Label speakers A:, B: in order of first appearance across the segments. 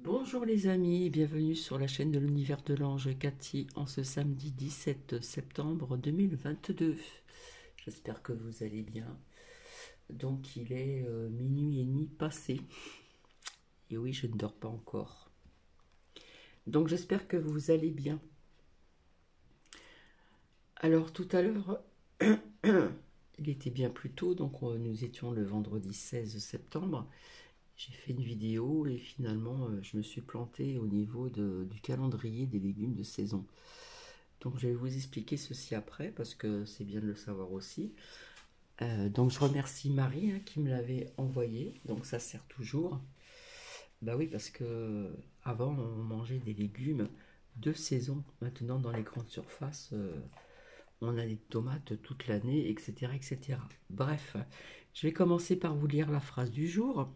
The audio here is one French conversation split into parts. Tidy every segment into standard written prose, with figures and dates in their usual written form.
A: Bonjour les amis, bienvenue sur la chaîne de l'univers de l'ange Cathy en ce samedi 17 septembre 2022. J'espère que vous allez bien. Donc il est minuit et demi passé. Et oui, je ne dors pas encore. Donc j'espère que vous allez bien. Alors tout à l'heure, il était bien plus tôt, donc nous étions le vendredi 16 septembre. J'ai fait une vidéo et finalement je me suis planté au niveau du calendrier des légumes de saison. Donc je vais vous expliquer ceci après parce que c'est bien de le savoir aussi. Donc je remercie Marie qui me l'avait envoyé. Donc ça sert toujours. Bah oui, parce que avant on mangeait des légumes de saison. Maintenant dans les grandes surfaces, on a des tomates toute l'année, etc., etc. Bref, je vais commencer par vous lire la phrase du jour.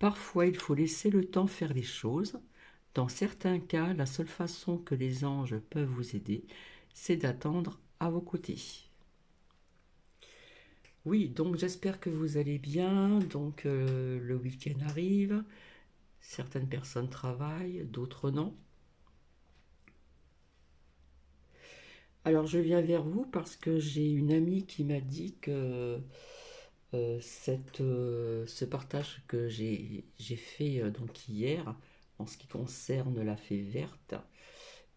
A: Parfois il faut laisser le temps faire les choses. Dans certains cas, la seule façon que les anges peuvent vous aider, c'est d'attendre à vos côtés. Oui, donc j'espère que vous allez bien. Donc le week-end arrive. Certaines personnes travaillent, d'autres non. Alors je viens vers vous parce que j'ai une amie qui m'a dit que ce partage que j'ai fait donc hier en ce qui concerne la fée verte,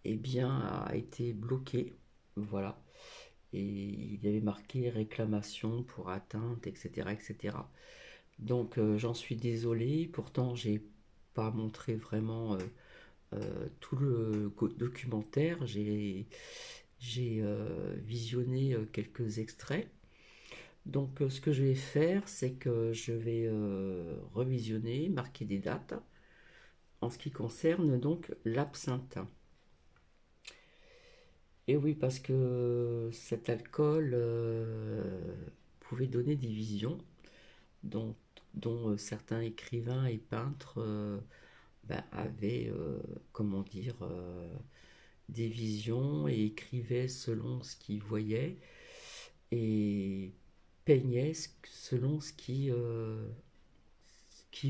A: eh bien a été bloqué. Voilà. Et il y avait marqué réclamation pour atteinte, etc., etc. Donc j'en suis désolé, pourtant j'ai pas montré vraiment tout le documentaire, j'ai visionné quelques extraits. Donc ce que je vais faire, c'est que je vais revisionner, marquer des dates en ce qui concerne donc l'absinthe. Et oui, parce que cet alcool pouvait donner des visions dont, dont certains écrivains et peintres avaient, comment dire, des visions et écrivaient selon ce qu'ils voyaient et peignaient selon ce qui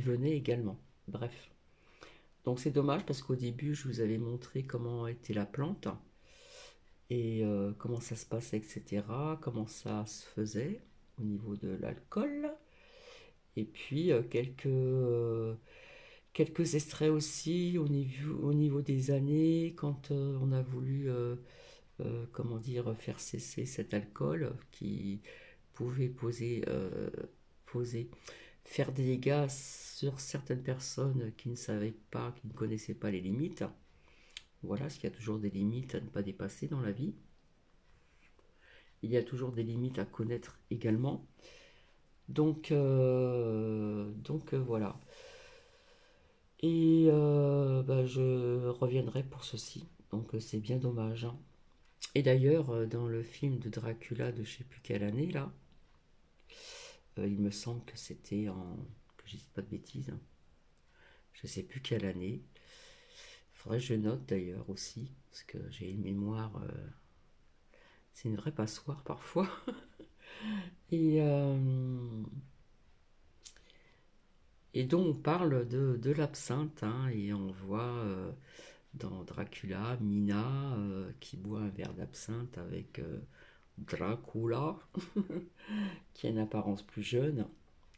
A: venait également. Bref. Donc c'est dommage parce qu'au début, je vous avais montré comment était la plante et comment ça se passait, etc., comment ça se faisait au niveau de l'alcool. Et puis quelques extraits aussi au niveau des années, quand on a voulu, comment dire, faire cesser cet alcool qui pouvait poser, faire des dégâts sur certaines personnes qui ne savaient pas, qui ne connaissaient pas les limites. Voilà, parce qu'il y a toujours des limites à ne pas dépasser dans la vie. Il y a toujours des limites à connaître également. Donc voilà. Et je reviendrai pour ceci. Donc c'est bien dommage, hein. Et d'ailleurs, dans le film de Dracula de je sais plus quelle année, là, il me semble que c'était en... que je ne dise pas de bêtises, hein. Je sais plus quelle année. Faudrait que je note d'ailleurs aussi, parce que j'ai une mémoire... c'est une vraie passoire parfois. Et, euh, et donc on parle de l'absinthe, hein, et on voit dans Dracula Mina qui boit un verre d'absinthe avec Dracula, qui a une apparence plus jeune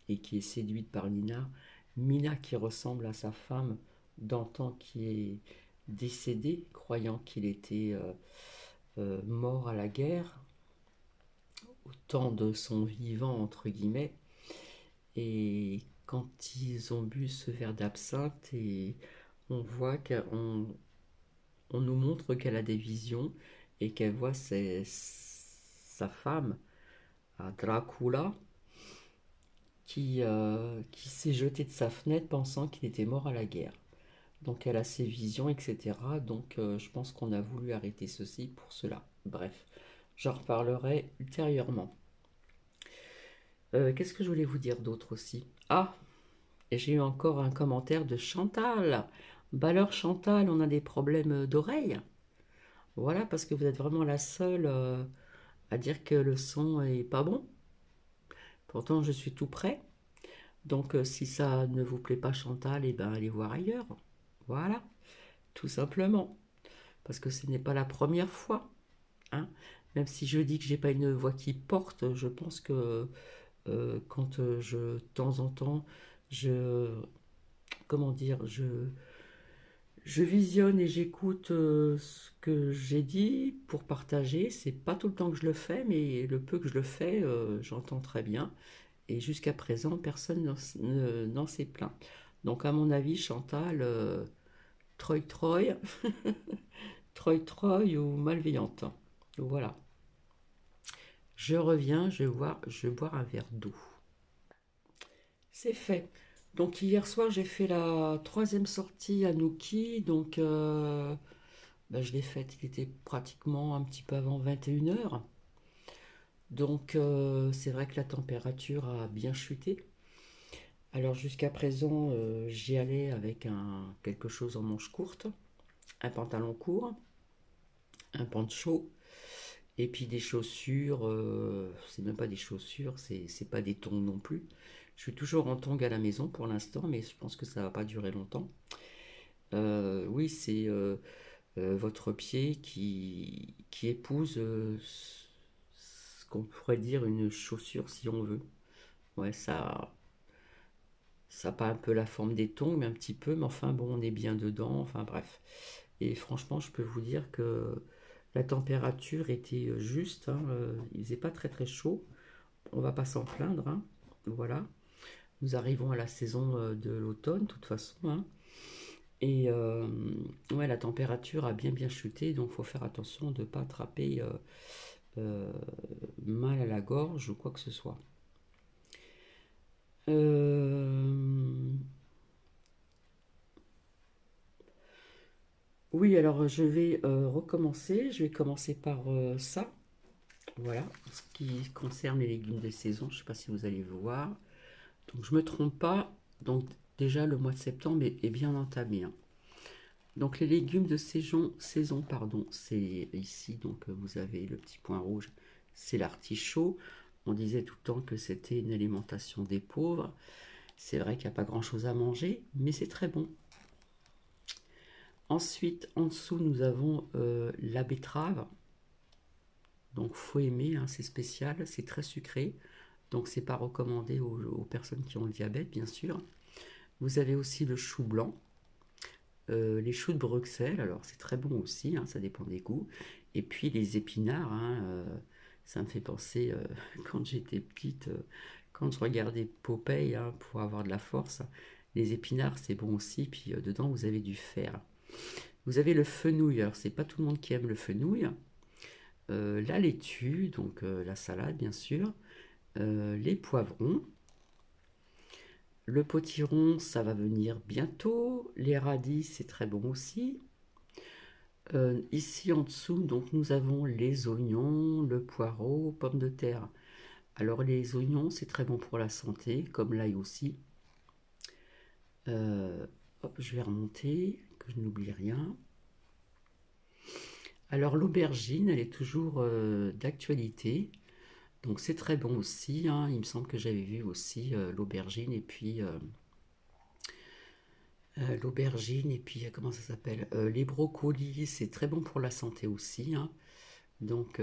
A: et qui est séduite par Nina. Mina qui ressemble à sa femme d'antan qui est décédée, croyant qu'il était mort à la guerre, au temps de son vivant, entre guillemets. Et quand ils ont bu ce verre d'absinthe, et on voit on nous montre qu'elle a des visions et qu'elle voit sa femme, à Dracula, qui s'est jeté de sa fenêtre pensant qu'il était mort à la guerre. Donc elle a ses visions, etc. Donc je pense qu'on a voulu arrêter ceci pour cela. Bref, j'en reparlerai ultérieurement. Qu'est-ce que je voulais vous dire d'autre aussi? Ah, et j'ai eu encore un commentaire de Chantal. Bah alors Chantal, on a des problèmes d'oreille. Voilà, parce que vous êtes vraiment la seule à dire que le son est pas bon. Pourtant, je suis tout prêt. Donc, si ça ne vous plaît pas, Chantal, eh ben, allez voir ailleurs. Voilà, tout simplement. Parce que ce n'est pas la première fois, hein. Même si je dis que j'ai pas une voix qui porte, je pense que quand de temps en temps, je, comment dire, je visionne et j'écoute ce que j'ai dit pour partager. C'est pas tout le temps que je le fais, mais le peu que je le fais, j'entends très bien. Et jusqu'à présent, personne n'en s'est plaint. Donc, à mon avis, Chantal, Troy Troy, Troy Troy ou malveillante. Voilà. Je reviens, je vais boire un verre d'eau. C'est fait. Donc hier soir, j'ai fait la troisième sortie à Nuki. Donc je l'ai faite, il était pratiquement un petit peu avant 21 h. Donc c'est vrai que la température a bien chuté. Alors jusqu'à présent, j'y allais avec quelque chose en manche courte, un pantalon court, un pancho, et puis des chaussures. C'est même pas des chaussures, c'est pas des tongs non plus. Je suis toujours en tongs à la maison pour l'instant, mais je pense que ça va pas durer longtemps. Oui, c'est votre pied qui épouse ce qu'on pourrait dire une chaussure si on veut. Ouais, ça n'a pas un peu la forme des tongs, mais un petit peu, mais enfin bon, on est bien dedans, enfin bref. Et franchement, je peux vous dire que la température était juste, hein, il faisait pas très très chaud, on va pas s'en plaindre, hein, voilà. Nous arrivons à la saison de l'automne, de toute façon, hein. Et ouais, la température a bien bien chuté, donc il faut faire attention de ne pas attraper euh, mal à la gorge ou quoi que ce soit. Euh, Oui, alors je vais recommencer. Je vais commencer par ça. Voilà, ce qui concerne les légumes de saison. Je ne sais pas si vous allez voir. Donc je ne me trompe pas. Donc déjà le mois de septembre est bien entamé, hein. Donc les légumes de saison, pardon, c'est ici. Donc vous avez le petit point rouge, c'est l'artichaut. On disait tout le temps que c'était une alimentation des pauvres. C'est vrai qu'il n'y a pas grand-chose à manger, mais c'est très bon. Ensuite, en dessous, nous avons la betterave. Donc faut aimer, hein, c'est spécial, c'est très sucré. Donc c'est pas recommandé aux personnes qui ont le diabète, bien sûr. Vous avez aussi le chou blanc, les choux de Bruxelles, alors c'est très bon aussi, hein, ça dépend des goûts. Et puis les épinards, hein, ça me fait penser quand j'étais petite, quand je regardais Popeye, hein, pour avoir de la force. Les épinards, c'est bon aussi, puis dedans vous avez du fer. Vous avez le fenouil, alors c'est pas tout le monde qui aime le fenouil. La laitue, donc la salade bien sûr, les poivrons, le potiron, ça va venir bientôt, les radis, c'est très bon aussi. Ici en dessous, donc nous avons les oignons, le poireau, pommes de terre. Alors les oignons, c'est très bon pour la santé, comme l'ail aussi. Euh, Hop, je vais remonter, que je n'oublie rien. Alors l'aubergine, elle est toujours d'actualité. Donc c'est très bon aussi, hein. Il me semble que j'avais vu aussi l'aubergine et puis comment ça s'appelle, les brocolis, c'est très bon pour la santé aussi, hein. Donc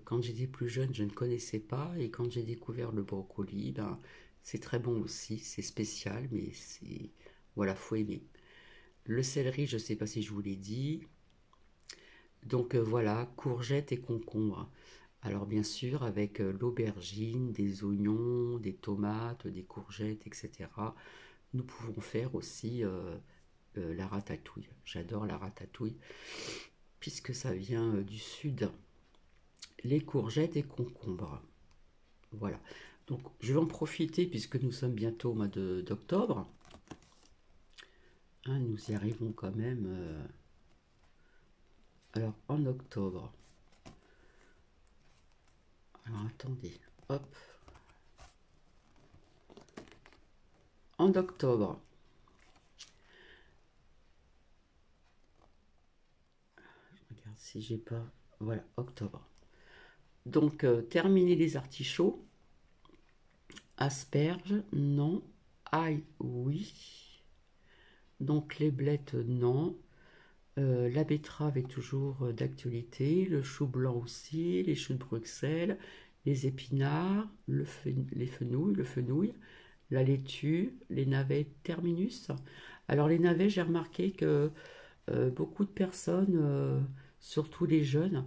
A: quand j'étais plus jeune, je ne connaissais pas et quand j'ai découvert le brocoli, ben c'est très bon aussi, c'est spécial, mais c'est voilà, faut aimer. Le céleri, je ne sais pas si je vous l'ai dit. Donc voilà, courgettes et concombres. Alors bien sûr, avec l'aubergine, des oignons, des tomates, des courgettes, etc., nous pouvons faire aussi la ratatouille. J'adore la ratatouille, puisque ça vient du sud. Les courgettes et concombres. Voilà. Donc je vais en profiter, puisque nous sommes bientôt au mois d'octobre. Hein, nous y arrivons quand même. Alors en octobre. Alors attendez. Hop. En octobre. Regarde si j'ai pas. Voilà, octobre. Donc, terminer les artichauts. Asperges, non. Ail, oui. Donc les blettes, non. La betterave est toujours d'actualité, le chou blanc aussi, les choux de Bruxelles, les épinards, le fenouil, la laitue, les navets terminus. Alors les navets, j'ai remarqué que beaucoup de personnes, surtout les jeunes,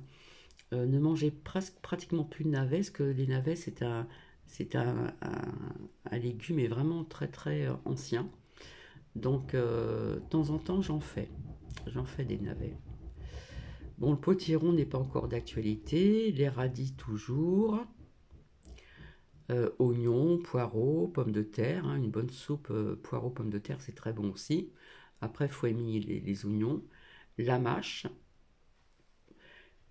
A: ne mangeaient presque pratiquement plus de navets, parce que les navets c'est un légume et vraiment très très ancien. Donc de temps en temps j'en fais des navets. Bon, le potiron n'est pas encore d'actualité, les radis toujours, oignons, poireaux, pommes de terre, hein, une bonne soupe poireaux, pommes de terre, c'est très bon aussi. Après, il faut éminer les oignons, la mâche,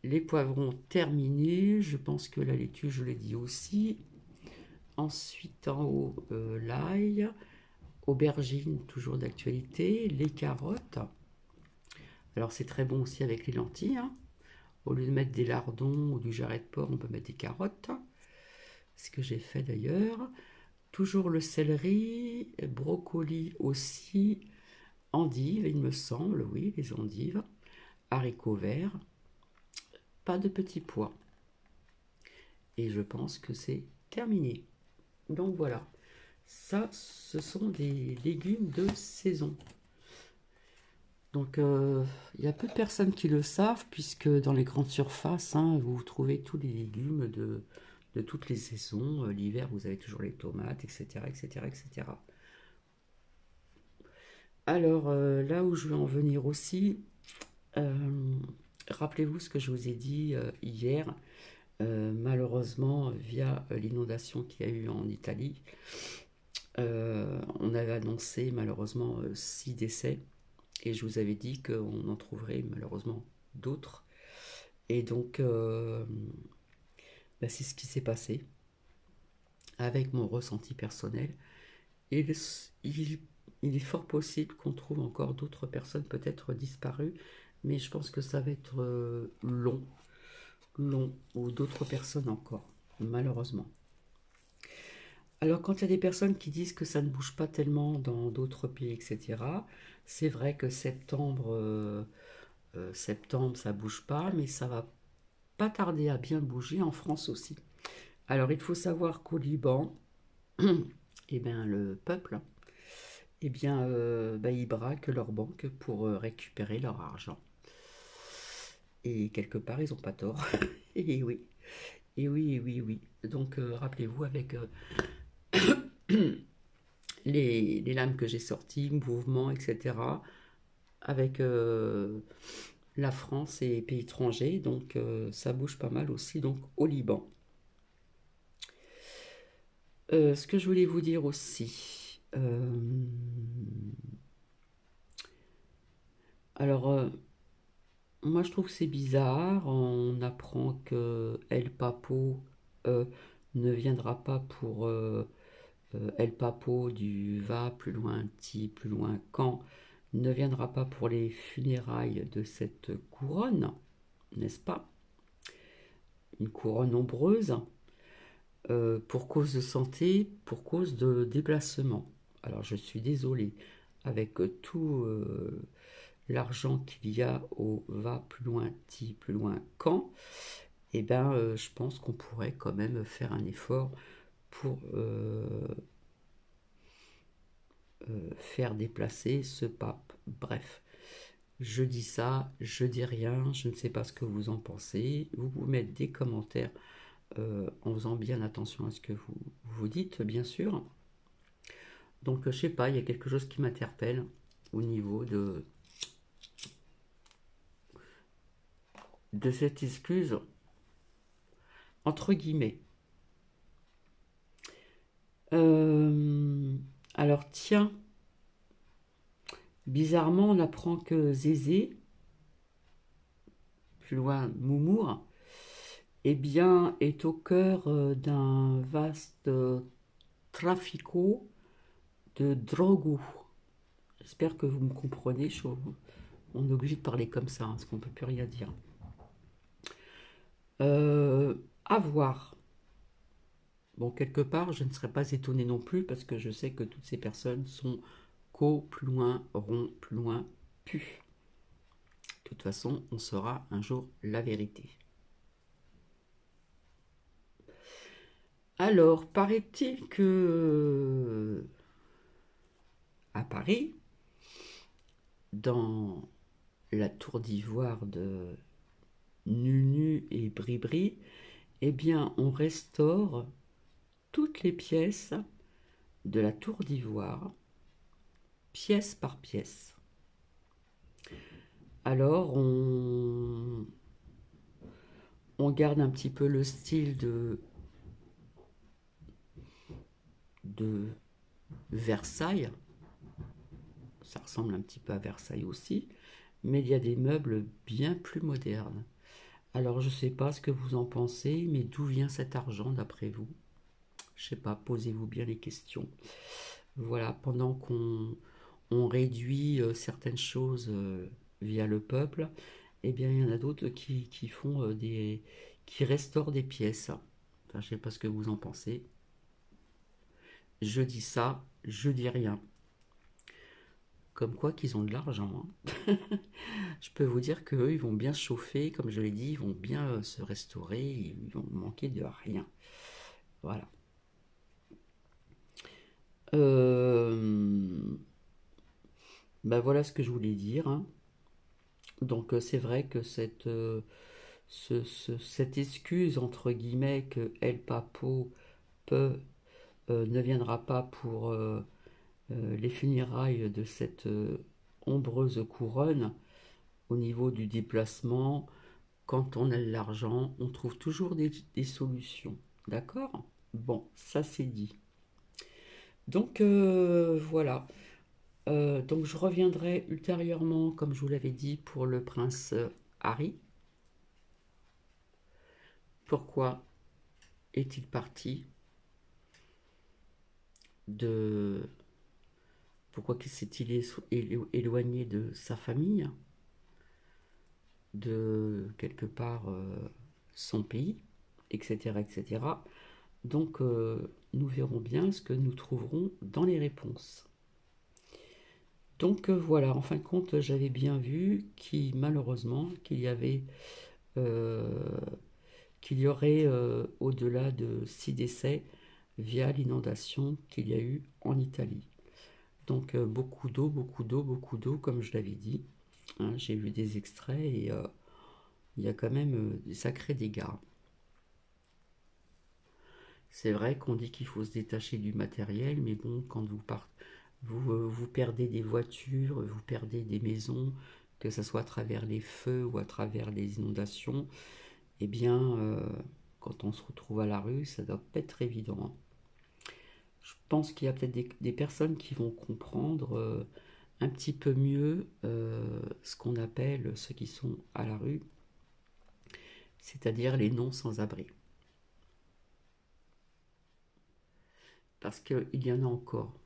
A: les poivrons terminés, je pense que la laitue, je l'ai dit aussi. Ensuite, en haut, l'ail, aubergine, toujours d'actualité, les carottes. Alors, c'est très bon aussi avec les lentilles, hein. Au lieu de mettre des lardons ou du jarret de porc, on peut mettre des carottes. Ce que j'ai fait d'ailleurs. Toujours le céleri, brocoli aussi, endives, il me semble, oui, les endives, haricots verts, pas de petits pois. Et je pense que c'est terminé. Donc voilà, ça, ce sont des légumes de saison. Donc il y a peu de personnes qui le savent, puisque dans les grandes surfaces, hein, vous trouvez tous les légumes de toutes les saisons. L'hiver, vous avez toujours les tomates, etc., etc., etc. Alors là où je veux en venir aussi, euh, rappelez-vous ce que je vous ai dit hier. Malheureusement, via l'inondation qu'il y a eu en Italie, on avait annoncé malheureusement 6 décès. Et je vous avais dit qu'on en trouverait malheureusement d'autres. Et donc, bah, c'est ce qui s'est passé avec mon ressenti personnel. Et il est fort possible qu'on trouve encore d'autres personnes peut-être disparues, mais je pense que ça va être long, ou d'autres personnes encore, malheureusement. Alors quand il y a des personnes qui disent que ça ne bouge pas tellement dans d'autres pays, etc., c'est vrai que septembre ça bouge pas, mais ça va pas tarder à bien bouger en France aussi. Alors il faut savoir qu'au Liban, eh bien, le peuple, eh bien, bah, ils braquent leur banque pour récupérer leur argent. Et quelque part, ils n'ont pas tort. Et oui, et oui, et oui, oui. Donc rappelez-vous avec les lames que j'ai sorties, mouvements, etc., avec la France et les pays étrangers, donc ça bouge pas mal aussi, donc au Liban. Ce que je voulais vous dire aussi, alors moi je trouve que c'est bizarre, on apprend que El Papo euh, ne viendra pas pour El Papo du va plus loin ti plus loin quand ne viendra pas pour les funérailles de cette couronne, n'est-ce pas? Une couronne ombreuse, pour cause de santé, pour cause de déplacement. Alors je suis désolée, avec tout l'argent qu'il y a au va plus loin, ti plus loin, quand, eh ben, je pense qu'on pourrait quand même faire un effort pour faire déplacer ce pape. Bref, je dis ça, je dis rien, je ne sais pas ce que vous en pensez. Vous pouvez mettre des commentaires en faisant bien attention à ce que vous dites, bien sûr. Donc, je sais pas, il y a quelque chose qui m'interpelle au niveau de cette excuse, entre guillemets. Euh, alors, tiens, bizarrement, on apprend que Zézé, plus loin Moumour, eh bien, est au cœur d'un vaste trafico de drogue. J'espère que vous me comprenez. On est obligé de parler comme ça, hein, parce qu'on ne peut plus rien dire. À voir. Bon, quelque part, je ne serais pas étonnée non plus, parce que je sais que toutes ces personnes sont co, plus loin, rond, plus loin, pu. De toute façon, on saura un jour la vérité. Alors, paraît-il que à Paris, dans la tour d'ivoire de Nunu et Bribri, eh bien, on restaure toutes les pièces de la tour d'ivoire, pièce par pièce. Alors, on garde un petit peu le style de Versailles. Ça ressemble un petit peu à Versailles aussi, mais il y a des meubles bien plus modernes. Alors, je ne sais pas ce que vous en pensez, mais d'où vient cet argent d'après vous? Je ne sais pas, posez-vous bien les questions. Voilà, pendant qu'on réduit certaines choses via le peuple, eh bien, il y en a d'autres qui font qui restaurent des pièces. Enfin, je ne sais pas ce que vous en pensez. Je dis ça, je dis rien. Comme quoi qu'ils ont de l'argent, hein. Je peux vous dire qu'eux, ils vont bien se chauffer, comme je l'ai dit, ils vont bien se restaurer, ils vont manquer de rien. Voilà. Ben voilà ce que je voulais dire, hein. Donc c'est vrai que cette excuse, entre guillemets, que El Papo ne viendra pas pour les funérailles de cette ombreuse couronne, au niveau du déplacement, quand on a de l'argent, on trouve toujours des solutions. D'accord? Bon, ça c'est dit. Donc voilà. Donc je reviendrai ultérieurement, comme je vous l'avais dit, pour le prince Harry. Pourquoi est-il parti de... Pourquoi s'est-il éloigné de sa famille, de quelque part son pays, etc., etc. Donc nous verrons bien ce que nous trouverons dans les réponses. Donc voilà, en fin de compte, j'avais bien vu malheureusement euh, qu'il y aurait au-delà de 6 décès via l'inondation qu'il y a eu en Italie. Donc beaucoup d'eau, beaucoup d'eau, beaucoup d'eau, comme je l'avais dit, hein. J'ai vu des extraits et il y a quand même des sacrés dégâts. C'est vrai qu'on dit qu'il faut se détacher du matériel, mais bon, quand vous perdez des voitures, vous perdez des maisons, que ce soit à travers les feux ou à travers les inondations, eh bien, quand on se retrouve à la rue, ça doit pas être évident. Je pense qu'il y a peut-être des personnes qui vont comprendre un petit peu mieux ce qu'on appelle ceux qui sont à la rue, c'est-à-dire les non sans-abri. Parce qu'il y en a encore.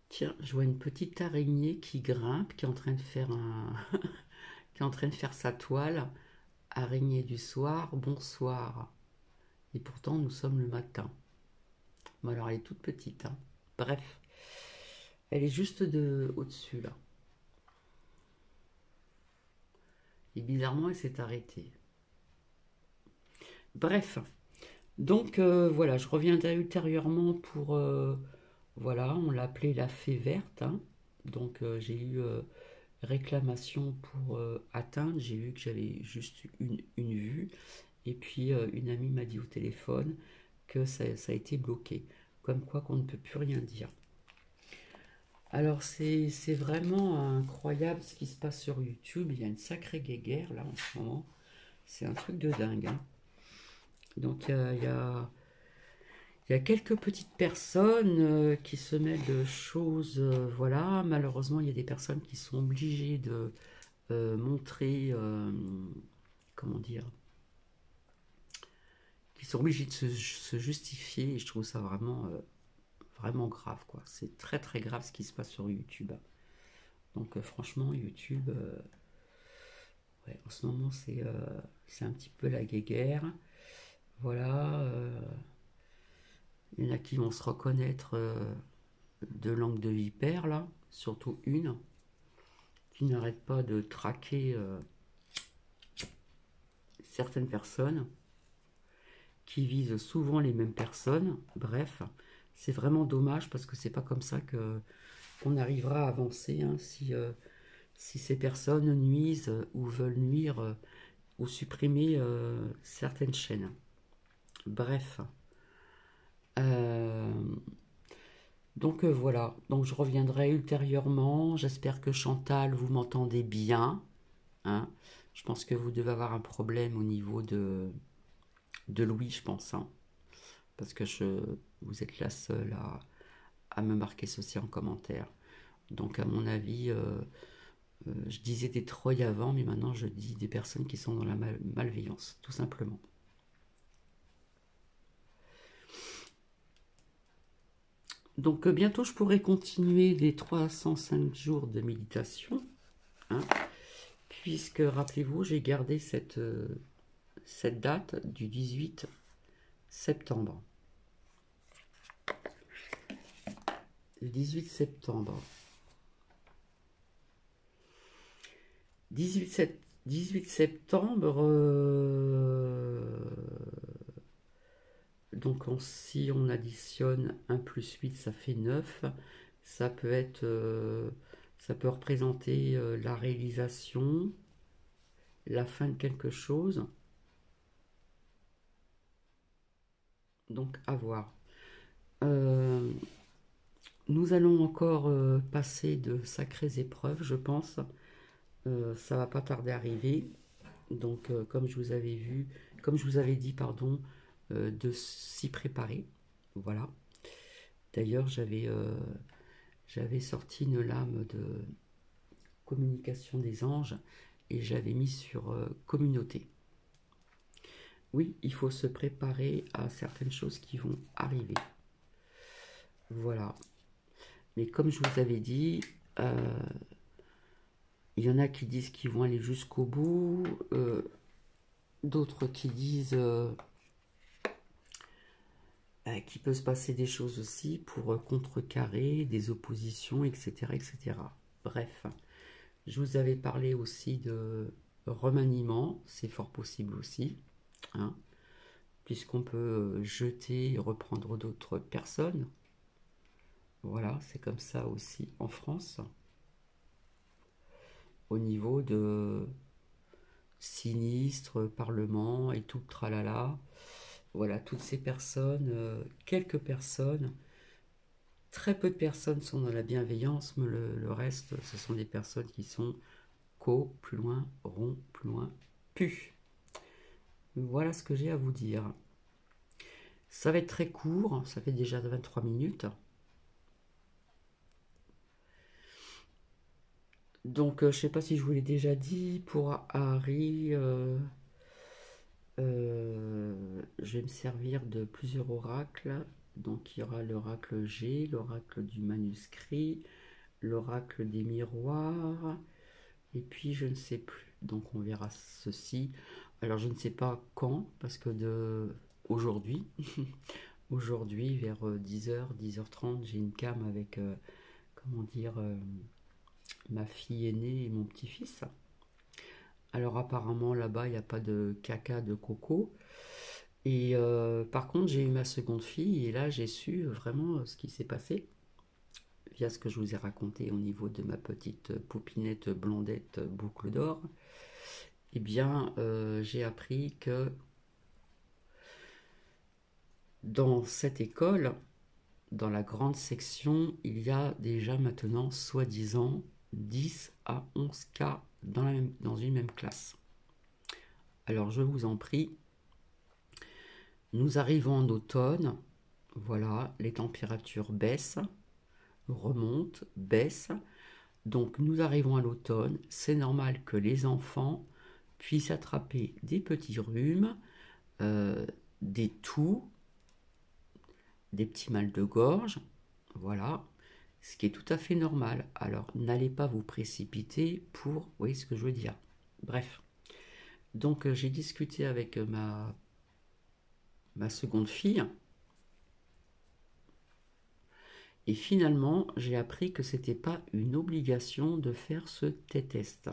A: Tiens, je vois une petite araignée qui grimpe, qui est en train de faire qui est en train de faire sa toile. Araignée du soir, bonsoir. Et pourtant, nous sommes le matin. Bon, alors, elle est toute petite, hein. Bref, elle est juste au-dessus, là. Et bizarrement, elle s'est arrêtée. Bref, donc voilà, je reviendrai ultérieurement pour... voilà, on l'a appelée la fée verte, hein. Donc j'ai eu réclamation pour atteindre. J'ai vu que j'avais juste une vue. Et puis une amie m'a dit au téléphone que ça a été bloqué. Comme quoi qu'on ne peut plus rien dire. Alors c'est vraiment incroyable ce qui se passe sur YouTube. Il y a une sacrée guéguerre là en ce moment. C'est un truc de dingue, hein. Donc il y a quelques petites personnes qui se mêlent de choses. Voilà, malheureusement il y a des personnes qui sont obligées de montrer, comment dire, qui sont obligés de se justifier, et je trouve ça vraiment grave, quoi. C'est très très grave ce qui se passe sur YouTube. Donc franchement, YouTube, ouais, en ce moment, c'est un petit peu la guéguerre. Voilà, il y en a qui vont se reconnaître de langue de vipère, là, surtout une, qui n'arrête pas de traquer certaines personnes, qui visent souvent les mêmes personnes. Bref, c'est vraiment dommage parce que c'est pas comme ça que qu'on arrivera à avancer, hein, si ces personnes nuisent ou veulent nuire ou supprimer certaines chaînes. Bref. Euh, donc voilà, donc je reviendrai ultérieurement. J'espère que Chantal, vous m'entendez bien, hein. Je pense que vous devez avoir un problème au niveau de Louis, je pense, hein, parce que vous êtes la seule à me marquer ceci en commentaire. Donc à mon avis, je disais des trolls avant, mais maintenant je dis des personnes qui sont dans la malveillance, tout simplement. Donc bientôt je pourrai continuer les 305 jours de méditation, hein, puisque rappelez-vous, j'ai gardé cette date du 18 septembre. Le 18 septembre. 18 septembre, donc si on additionne 1 plus 8, ça fait 9. Ça peut être, ça peut représenter la réalisation, la fin de quelque chose. Donc à voir. Nous allons encore passer de sacrées épreuves, je pense. Ça va pas tarder à arriver. Donc, comme je vous avais dit, pardon, de s'y préparer. Voilà. D'ailleurs, j'avais sorti une lame de communication des anges et j'avais mis sur communauté. Oui, il faut se préparer à certaines choses qui vont arriver. Voilà. Mais comme je vous avais dit, il y en a qui disent qu'ils vont aller jusqu'au bout, d'autres qui disent qu'il peut se passer des choses aussi pour contrecarrer des oppositions, etc., etc. Bref, je vous avais parlé aussi de remaniement, c'est fort possible aussi, hein, puisqu'on peut jeter et reprendre d'autres personnes. Voilà, c'est comme ça aussi en France. Au niveau de sinistre, parlement et tout le tralala. Voilà, toutes ces personnes, quelques personnes, très peu de personnes sont dans la bienveillance, mais le reste, ce sont des personnes qui sont plus loin, rond, plus loin, pu. Voilà ce que j'ai à vous dire. Ça va être très court, ça fait déjà 23 minutes. Donc, je ne sais pas si je vous l'ai déjà dit, pour Harry, je vais me servir de plusieurs oracles. Donc, il y aura l'oracle G, l'oracle du manuscrit, l'oracle des miroirs, et puis je ne sais plus. Donc, on verra ceci. Alors, je ne sais pas quand, parce que aujourd'hui, aujourd'hui, vers 10h, 10h30, j'ai une cam avec, comment dire, ma fille aînée et mon petit-fils. Alors apparemment là-bas il n'y a pas de caca de coco. Et par contre j'ai eu ma seconde fille et là j'ai su vraiment ce qui s'est passé via ce que je vous ai raconté au niveau de ma petite poupinette blondette boucle d'or. Eh bien j'ai appris que dans cette école, dans la grande section, il y a déjà maintenant soi-disant 10 à 11 cas dans une même classe. Alors je vous en prie, nous arrivons en automne, voilà, les températures baissent, remontent, baissent. Donc nous arrivons à l'automne, c'est normal que les enfants puissent attraper des petits rhumes, des toux, des petits mal de gorge, voilà, ce qui est tout à fait normal. Alors n'allez pas vous précipiter pour, vous voyez ce que je veux dire. Bref, donc j'ai discuté avec ma seconde fille. Et finalement, j'ai appris que c'était pas une obligation de faire ce test.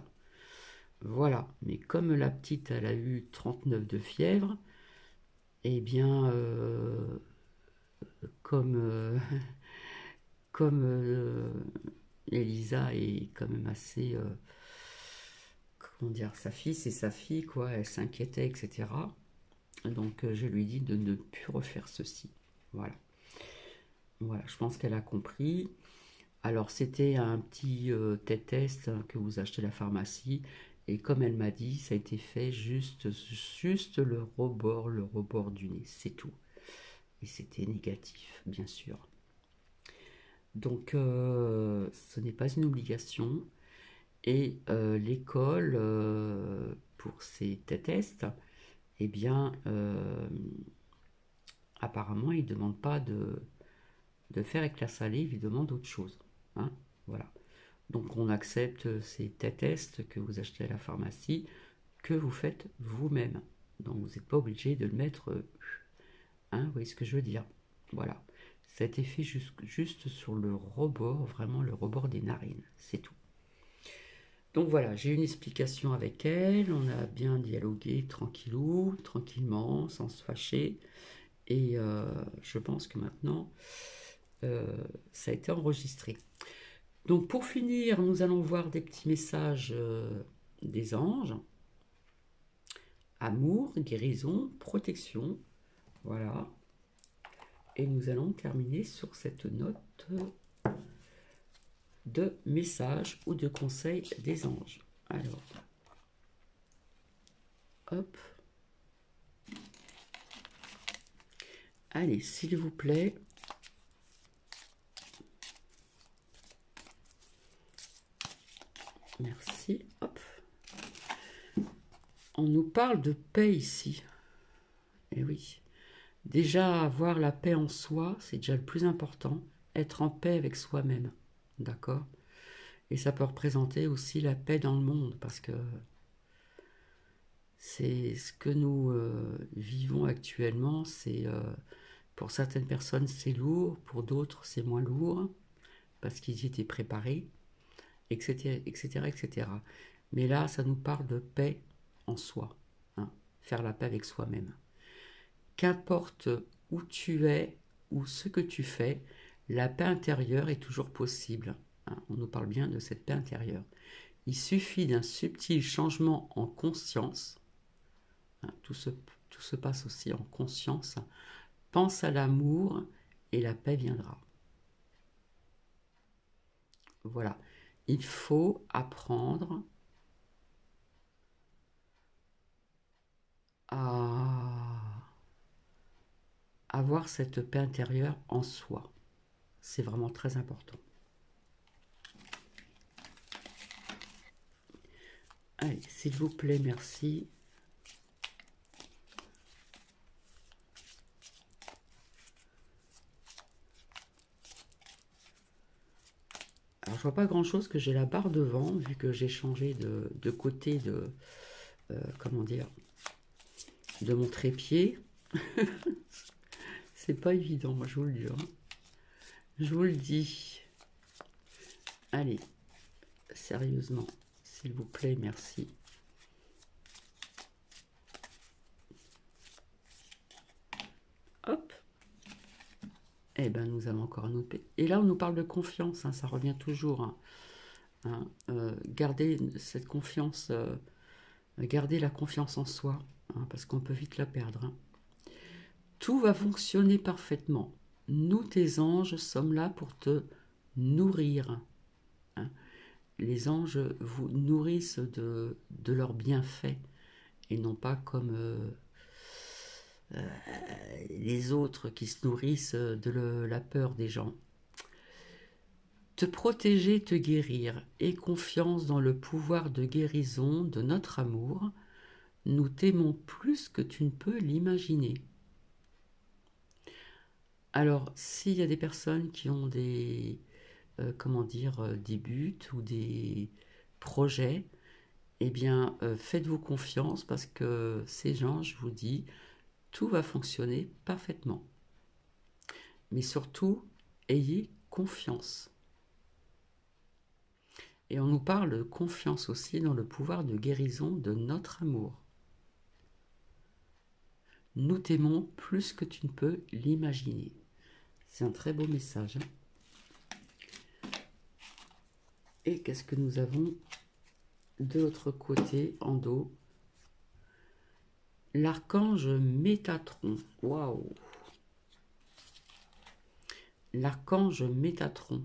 A: Voilà, mais comme la petite, elle a eu 39 de fièvre, eh bien, comme, comme Elisa est quand même assez, comment dire, sa fille, c'est sa fille, quoi, elle s'inquiétait, etc. Donc je lui dis de ne plus refaire ceci. Voilà. Voilà, je pense qu'elle a compris. Alors c'était un petit test que vous achetez à la pharmacie. Et comme elle m'a dit, ça a été fait juste le rebord du nez, c'est tout. Et c'était négatif, bien sûr. Donc ce n'est pas une obligation. Et l'école, pour ces tests, eh bien, apparemment, ils ne demandent pas de faire avec la salive, ils demandent autre chose. Hein, voilà. Donc on accepte ces tests que vous achetez à la pharmacie, que vous faites vous-même. Donc vous n'êtes pas obligé de le mettre, hein, vous voyez ce que je veux dire. Voilà. Ça a été fait juste sur le rebord, vraiment le rebord des narines, c'est tout. Donc voilà, j'ai eu une explication avec elle, on a bien dialogué tranquillou, tranquillement, sans se fâcher. Et je pense que maintenant, ça a été enregistré. Donc pour finir, nous allons voir des petits messages des anges. Amour, guérison, protection. Voilà. Et nous allons terminer sur cette note de messages ou de conseils des anges. Alors, hop. Allez, s'il vous plaît. Merci. Hop. On nous parle de paix ici. Eh oui. Déjà, avoir la paix en soi, c'est déjà le plus important. Être en paix avec soi-même. D'accord? Et ça peut représenter aussi la paix dans le monde, parce que c'est ce que nous vivons actuellement. C'est pour certaines personnes, c'est lourd, pour d'autres, c'est moins lourd, parce qu'ils y étaient préparés, etc., etc., etc. Mais là, ça nous parle de paix en soi, hein, faire la paix avec soi-même. Qu'importe où tu es ou ce que tu fais, la paix intérieure est toujours possible. Hein, on nous parle bien de cette paix intérieure. Il suffit d'un subtil changement en conscience. Hein, tout se passe aussi en conscience. Pense à l'amour et la paix viendra. Voilà. Il faut apprendre à avoir cette paix intérieure en soi. C'est vraiment très important. Allez, s'il vous plaît, merci. Alors, je vois pas grand-chose, que j'ai la barre devant, vu que j'ai changé de côté de, comment dire, de mon trépied. C'est pas évident, moi, je vous le dis. Hein. Je vous le dis. Allez, sérieusement, s'il vous plaît, merci. Hop. Eh ben, nous avons encore un autre. Et là, on nous parle de confiance, hein, ça revient toujours. Hein, garder cette confiance, garder la confiance en soi, hein, parce qu'on peut vite la perdre. Hein. Tout va fonctionner parfaitement. Nous, tes anges, sommes là pour te nourrir. Hein. Les anges vous nourrissent de leurs bienfaits et non pas comme les autres qui se nourrissent de la peur des gens. Te protéger, te guérir, aie confiance dans le pouvoir de guérison de notre amour. Nous t'aimons plus que tu ne peux l'imaginer. Alors, s'il y a des personnes qui ont des, comment dire, des buts ou des projets, eh bien, faites-vous confiance parce que ces gens, je vous dis, tout va fonctionner parfaitement. Mais surtout, ayez confiance. Et on nous parle de confiance aussi dans le pouvoir de guérison de notre amour. Nous t'aimons plus que tu ne peux l'imaginer. C'est un très beau message. Et qu'est-ce que nous avons de l'autre côté, en dos? L'archange Métatron. Waouh! L'archange Métatron.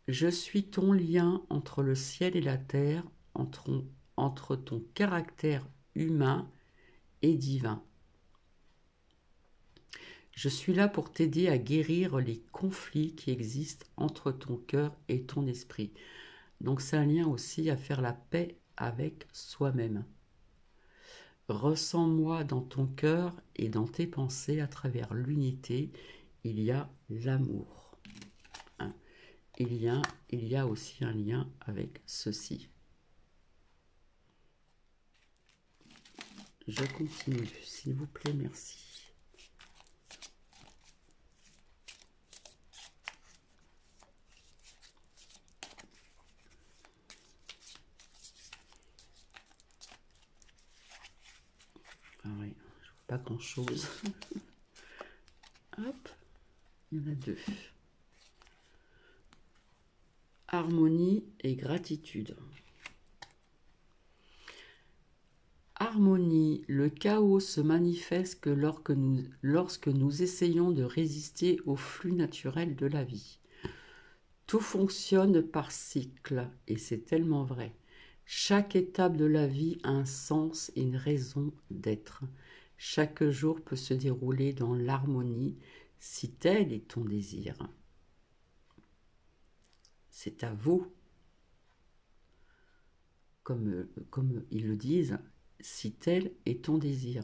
A: Je suis ton lien entre le ciel et la terre, entre ton caractère humain et divin. Je suis là pour t'aider à guérir les conflits qui existent entre ton cœur et ton esprit. Donc c'est un lien aussi à faire la paix avec soi-même. Ressens-moi dans ton cœur et dans tes pensées à travers l'unité. Il y a l'amour. Hein. Il y a aussi un lien avec ceci. Je continue, s'il vous plaît, merci. Ah oui, je vois pas grand-chose. Hop, il y en a deux. Harmonie et gratitude. Harmonie, le chaos se manifeste que lorsque nous essayons de résister au flux naturel de la vie. Tout fonctionne par cycle, et c'est tellement vrai. Chaque étape de la vie a un sens et une raison d'être. Chaque jour peut se dérouler dans l'harmonie, si tel est ton désir. C'est à vous, comme ils le disent, si tel est ton désir.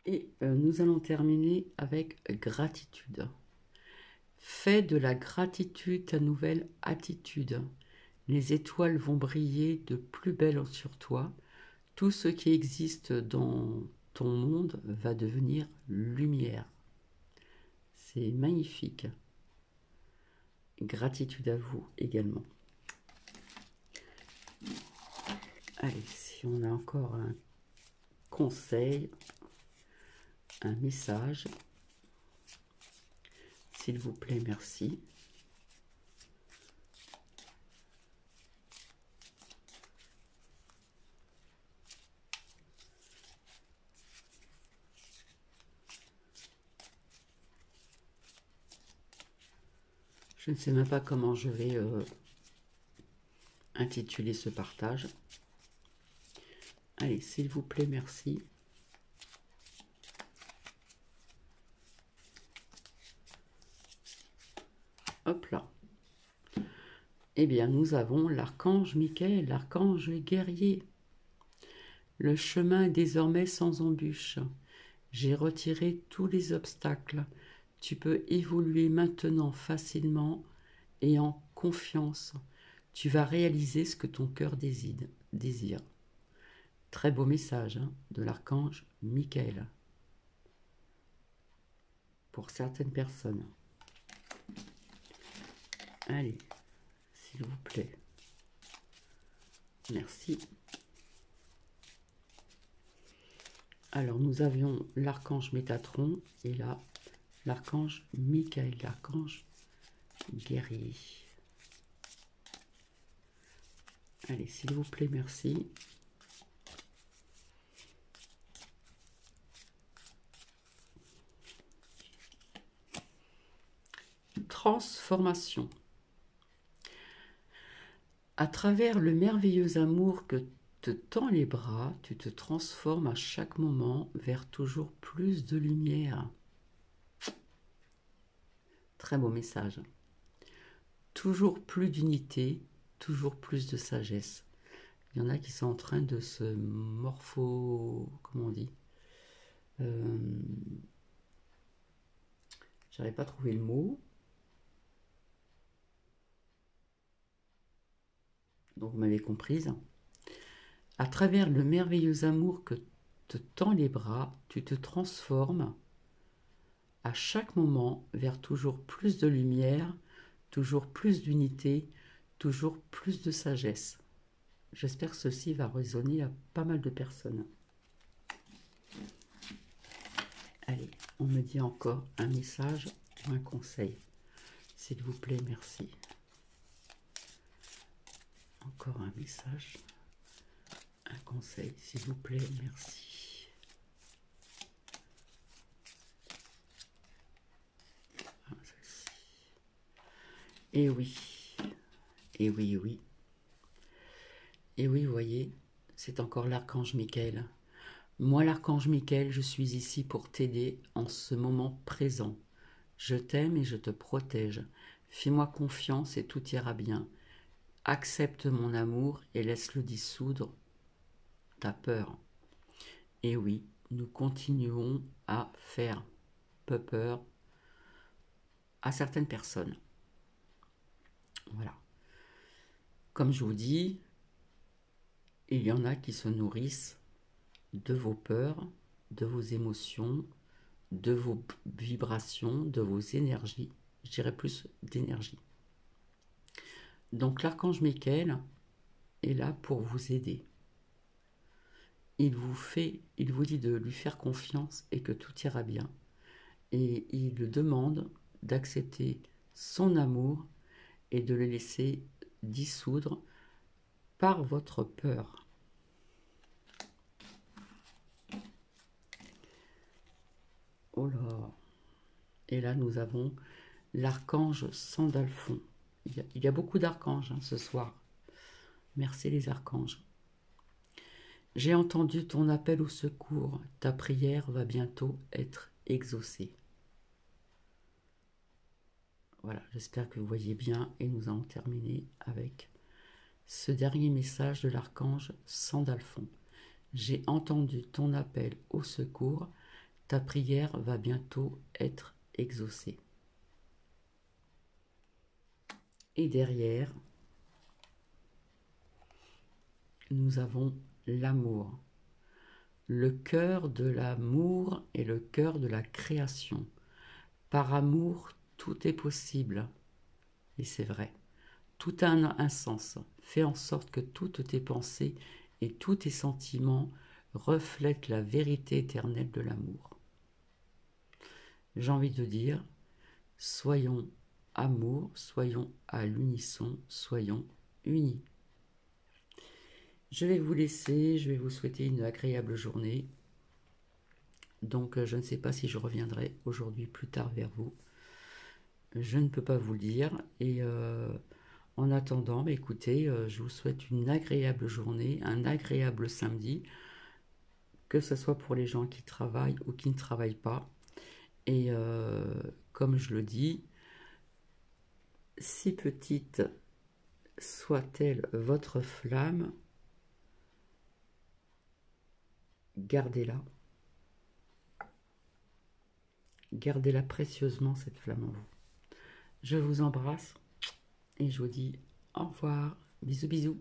A: Et nous allons terminer avec gratitude. Fais de la gratitude ta nouvelle attitude. Les étoiles vont briller de plus belle sur toi. Tout ce qui existe dans ton monde va devenir lumière. C'est magnifique. Gratitude à vous également. Allez, si on a encore un conseil, un message, s'il vous plaît, merci. Je ne sais même pas comment je vais intituler ce partage. Allez, s'il vous plaît, merci. Hop là. Eh bien, nous avons l'archange Michael, l'archange guerrier. Le chemin est désormais sans embûche. J'ai retiré tous les obstacles. Tu peux évoluer maintenant facilement et en confiance. Tu vas réaliser ce que ton cœur désire. Très beau message de l'archange Michael. Pour certaines personnes. Allez, s'il vous plaît. Merci. Alors, nous avions l'archange Métatron et là, l'archange Michael, l'archange guerrier. Allez, s'il vous plaît, merci. Transformation. À travers le merveilleux amour que te tend les bras, tu te transformes à chaque moment vers toujours plus de lumière. Très beau message. Toujours plus d'unité, toujours plus de sagesse. Il y en a qui sont en train de se comment on dit, j'arrive pas à trouver le mot. Donc vous m'avez comprise. À travers le merveilleux amour que te tend les bras, tu te transformes à chaque moment vers toujours plus de lumière, toujours plus d'unité, toujours plus de sagesse. J'espère que ceci va résonner à pas mal de personnes. Allez, on me dit encore un message ou un conseil. S'il vous plaît, merci. Encore un message, un conseil, s'il vous plaît, merci. Ah, celle-ci. Et oui, et oui, oui. Et oui, vous voyez, c'est encore l'archange Michael. Moi, l'archange Michael, je suis ici pour t'aider en ce moment présent. Je t'aime et je te protège. Fais-moi confiance et tout ira bien. Accepte mon amour et laisse-le dissoudre ta peur. Et oui, nous continuons à faire peur à certaines personnes. Voilà. Comme je vous dis, il y en a qui se nourrissent de vos peurs, de vos émotions, de vos vibrations, de vos énergies. Je dirais plus d'énergie. Donc l'archange Michael est là pour vous aider. Il vous dit de lui faire confiance et que tout ira bien. Et il le demande d'accepter son amour et de le laisser dissoudre par votre peur. Oh là! Et là, nous avons l'archange Sandalphon. Il y a beaucoup d'archanges ce soir. Merci les archanges. J'ai entendu ton appel au secours. Ta prière va bientôt être exaucée. Voilà, j'espère que vous voyez bien et nous allons terminer avec ce dernier message de l'archange Sandalphon. J'ai entendu ton appel au secours. Ta prière va bientôt être exaucée. Et derrière, nous avons l'amour. Le cœur de l'amour est le cœur de la création. Par amour, tout est possible. Et c'est vrai. Tout a un sens. Fais en sorte que toutes tes pensées et tous tes sentiments reflètent la vérité éternelle de l'amour. J'ai envie de dire, soyons amour, soyons à l'unisson, soyons unis. Je vais vous laisser, je vais vous souhaiter une agréable journée. Donc je ne sais pas si je reviendrai aujourd'hui plus tard vers vous. Je ne peux pas vous le dire. Et en attendant, écoutez, je vous souhaite une agréable journée, un agréable samedi, que ce soit pour les gens qui travaillent ou qui ne travaillent pas. Et comme je le dis, si petite soit-elle votre flamme, gardez-la. Gardez-la précieusement, cette flamme en vous. Je vous embrasse et je vous dis au revoir. Bisous, bisous.